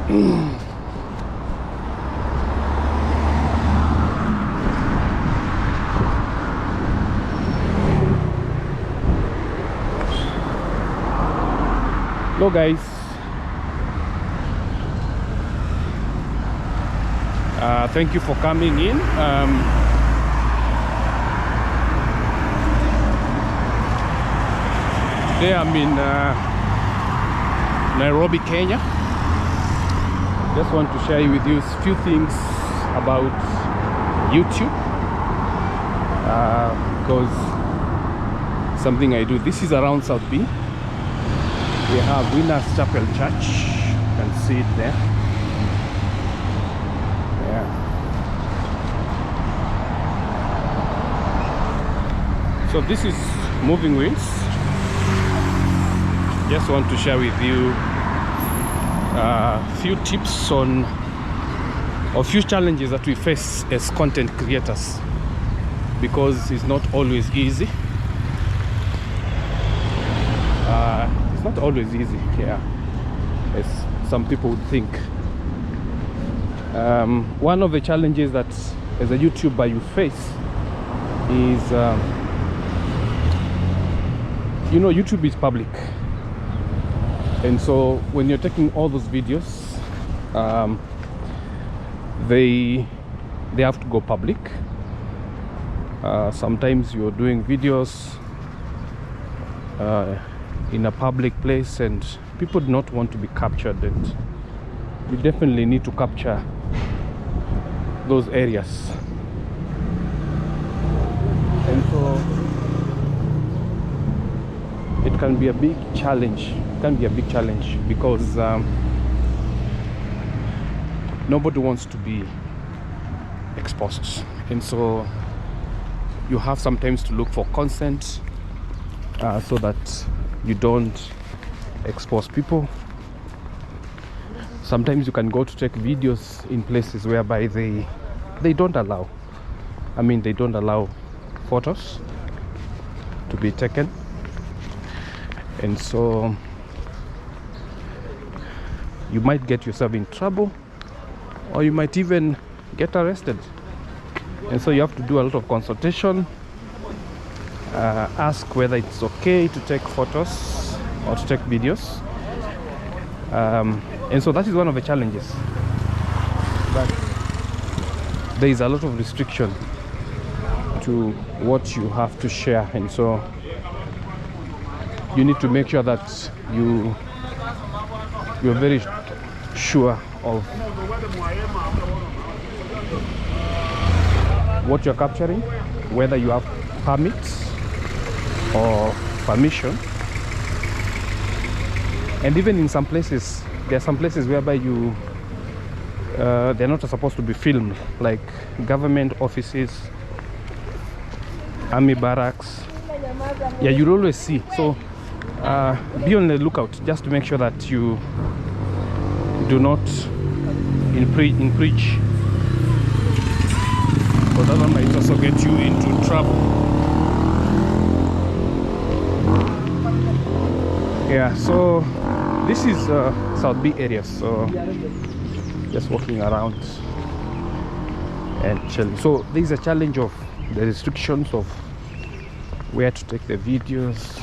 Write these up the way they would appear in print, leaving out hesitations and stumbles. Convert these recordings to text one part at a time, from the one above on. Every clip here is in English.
Hello guys, thank you for coming in. Today I'm in Nairobi, Kenya. Just want to share with you a few things about YouTube, because something I do. This is around South B. We have Winners Chapel Church. You can see it there. Yeah. So this is Moving Wheels. Just want to share with you a few tips on a few challenges that we face as content creators, because it's not always easy. Not always easy, yeah, as some people would think. One of the challenges that as a YouTuber you face is, you know, YouTube is public, and so when you're taking all those videos, they have to go public. Sometimes you're doing videos in a public place and people do not want to be captured, and you definitely need to capture those areas. And so it can be a big challenge. Because nobody wants to be exposed, and so you have sometimes to look for consent so that you don't expose people. Sometimes you can go to take videos in places whereby they don't allow, they don't allow photos to be taken, and so you might get yourself in trouble, or you might even get arrested. And so you have to do a lot of consultation, ask whether it's okay to take photos or to take videos, and so that is one of the challenges, but there is a lot of restriction to what you have to share, and so you need to make sure that you're very sure of what you're capturing, whether you have permits or permission. And even in some places, there are some places whereby they're not supposed to be filmed, like government offices, army barracks. Yeah, you'll always see. So be on the lookout just to make sure that you do not infringe, because that one might also get you into trouble. Yeah, so this is South B area, so just walking around and chilling. So there is a challenge of the restrictions of where to take the videos,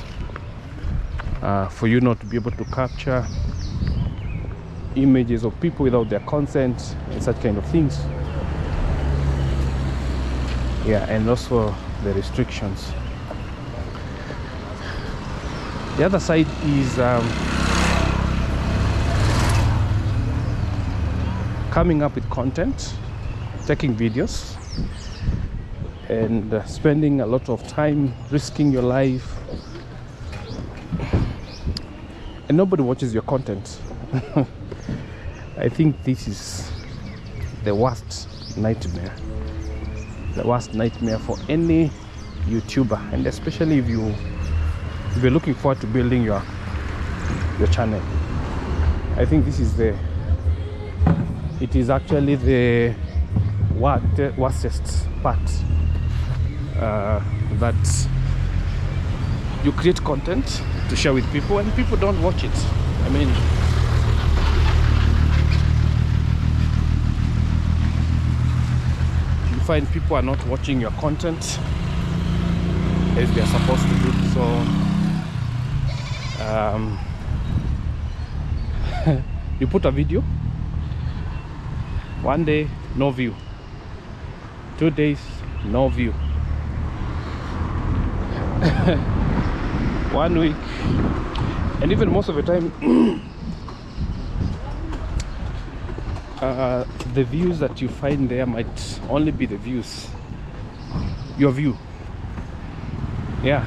for you not to be able to capture images of people without their consent and such kind of things. Yeah, and also the restrictions. The other side is coming up with content, taking videos, and spending a lot of time, risking your life, and nobody watches your content. I think this is the worst nightmare for any YouTuber, and especially if you're looking forward to building your channel. I think this is it is actually the worstest part, that you create content to share with people and people don't watch it. find people are not watching your content as they are supposed to do. So you put a video, one day no view, 2 days no view, 1 week, and even most of the time the views that you find there might only be the views, your view, yeah.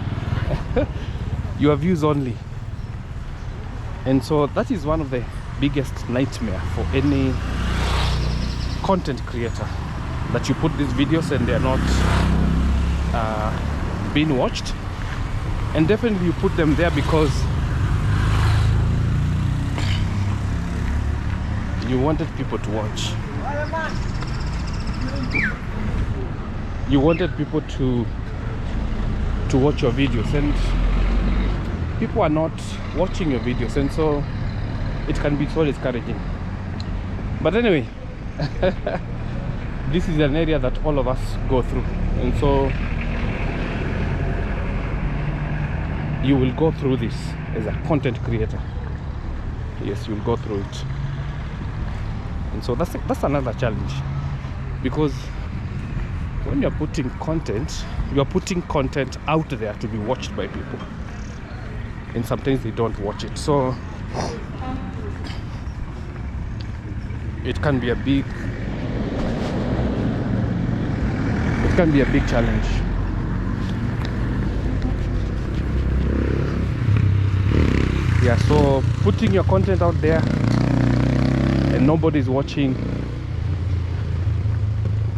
Your views only. And so that is one of the biggest nightmare for any content creator, that you put these videos and they're not being watched. And definitely you put them there because you wanted people to watch. You wanted people to watch your videos, and people are not watching your videos, and so it can be so discouraging. But anyway, this is an area that all of us go through, and so you will go through this as a content creator. Yes, you'll go through it. And so that's another challenge, because when you're putting content, you're putting content out there to be watched by people, and sometimes they don't watch it. So it can be a big challenge. Yeah, so putting your content out there and nobody's watching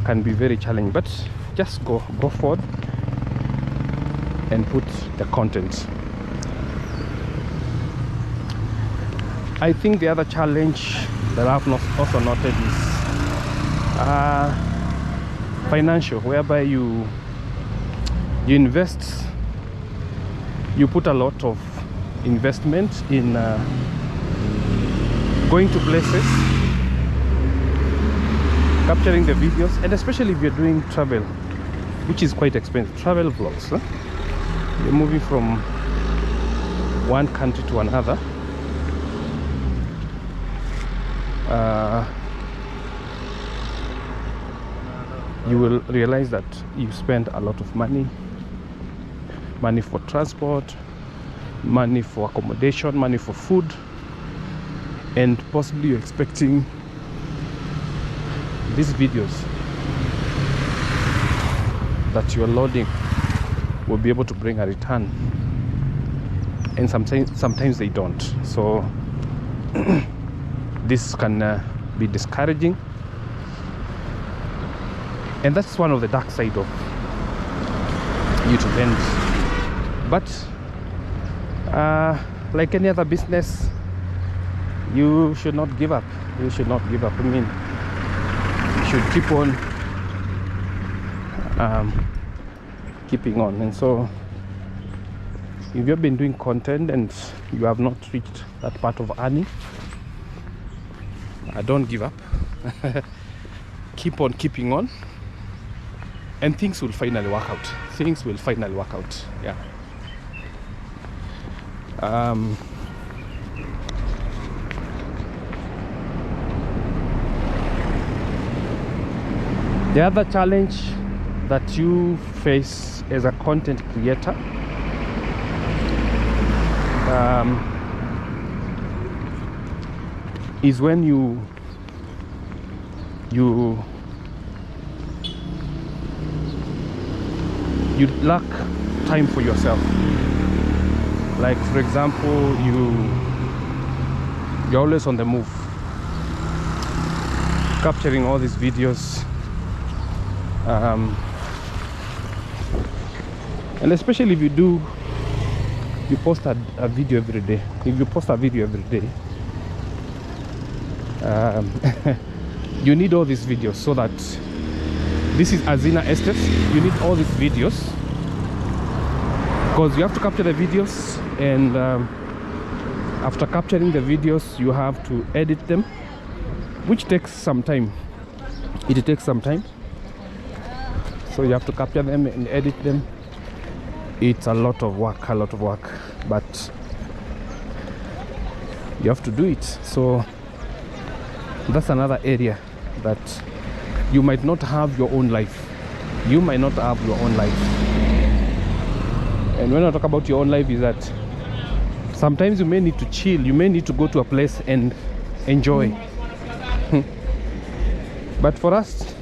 can be very challenging, but just go forward and put the content. I think the other challenge that I've also noted is financial, whereby you invest, you put a lot of investment in going to places, capturing the videos, and especially if you're doing travel, which is quite expensive, travel vlogs, huh? You're moving from one country to another. You will realize that you spend a lot of money for transport, money for accommodation, money for food, and possibly you're expecting these videos that you're loading will be able to bring a return, and sometimes they don't. So this can be discouraging, and that's one of the dark side of YouTube. And but like any other business, you should not give up. You should not give up. I mean, you should keep on keeping on. And so if you've been doing content and you have not reached that part of earning, don't give up. Keep on keeping on, and things will finally work out. Things will finally work out. Yeah. The other challenge that you face as a content creator is when you lack time for yourself. Like, for example, you're always on the move, capturing all these videos, and especially if you post a video every day. If you post a video every day, you need all these videos, so that this is Azina Estates. You need all these videos because you have to capture the videos, and after capturing the videos you have to edit them, which takes some time. It takes some time, so you have to capture them and edit them. It's a lot of work, but you have to do it. So that's another area that you might not have your own life. And when I talk about your own life, is that sometimes you may need to chill, you may need to go to a place and enjoy. But for us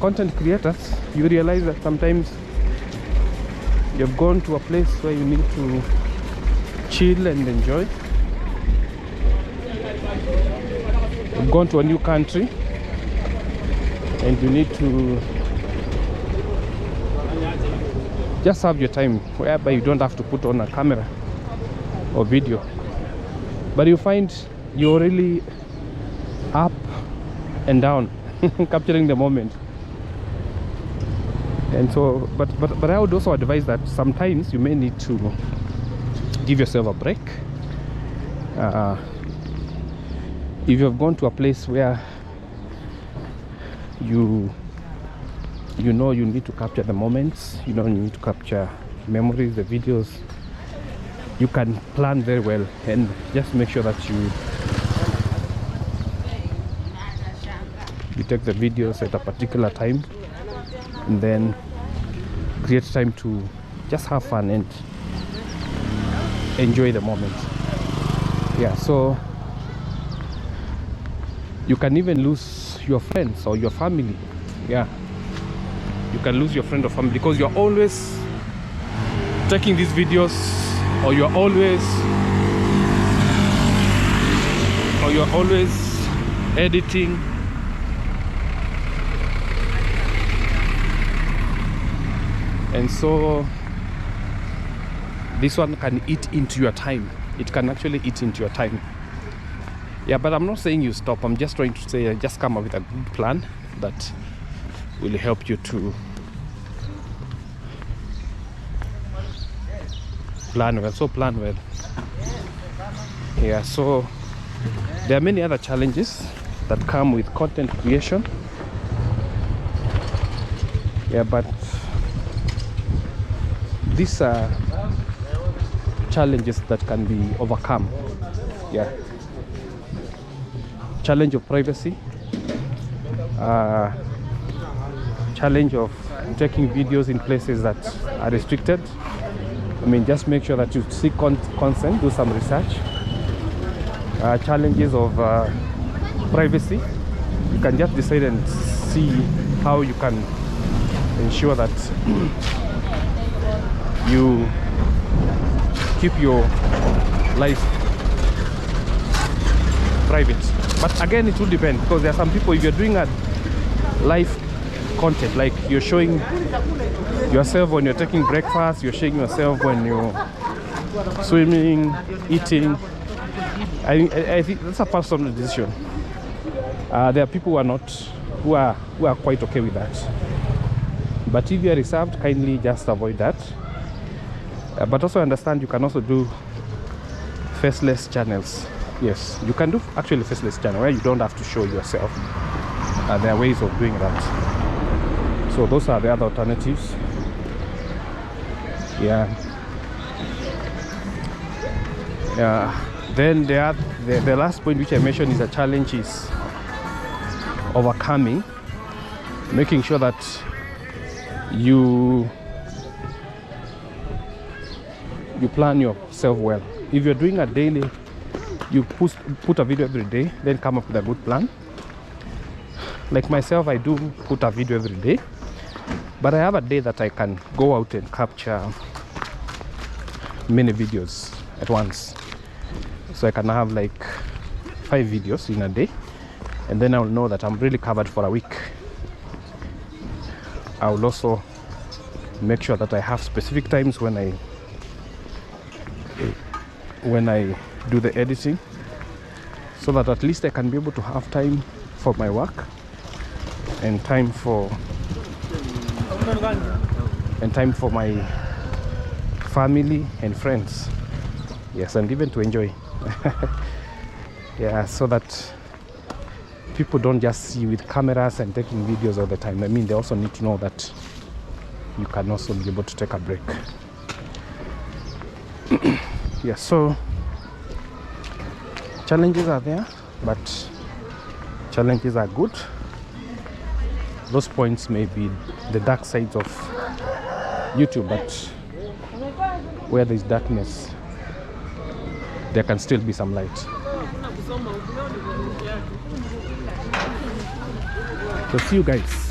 content creators, you realize that sometimes you've gone to a place where you need to chill and enjoy. You've gone to a new country and you need to just have your time, whereby you don't have to put on a camera or video, but you find you're really up and down capturing the moment. And so but I would also advise that sometimes you may need to give yourself a break. If you've gone to a place where you know you need to capture the moments, you need to capture memories, the videos, you can plan very well and just make sure that you take the videos at a particular time, and then create time to just have fun and enjoy the moment. Yeah, so you can even lose your friends or your family. Yeah, you can lose your friend or family because you're always taking these videos, or you're always editing. And so this one can eat into your time. It can actually eat into your time. Yeah, but I'm not saying you stop. I'm just trying to say, just come up with a good plan that will help you to plan well. So plan well. Yeah, so there are many other challenges that come with content creation. Yeah, but these are challenges that can be overcome. Yeah, challenge of privacy, challenge of taking videos in places that are restricted. I mean, just make sure that you seek consent, do some research. Challenges of privacy, you can just decide and see how you can ensure that you keep your life private. But again, it will depend, because there are some people, if you're doing a live content, like you're showing yourself when you're taking breakfast, you're showing yourself when you're swimming, eating, I think that's a personal decision. There are people who are quite okay with that. But if you are reserved, kindly just avoid that. But also understand you can also do faceless channels. Yes, you can do actually faceless channel where you don't have to show yourself. There are ways of doing that. So those are the other alternatives. Yeah. Then the last point which I mentioned is a challenge is overcoming, making sure that you plan yourself well. If you're doing a daily, you put a video every day, then come up with a good plan. Like myself, I do put a video every day, but I have a day that I can go out and capture many videos at once. So I can have like 5 videos in a day, and then I will know that I'm really covered for a week. I will also make sure that I have specific times when I do the editing, so that at least I can be able to have time for my work and time for my family and friends. Yes, and even to enjoy. Yeah, so that people don't just see with cameras and taking videos all the time. I mean, they also need to know that you can also be able to take a break. Yeah, so challenges are there, but challenges are good. Those points may be the dark sides of YouTube, but where there's darkness, there can still be some light. So see you guys.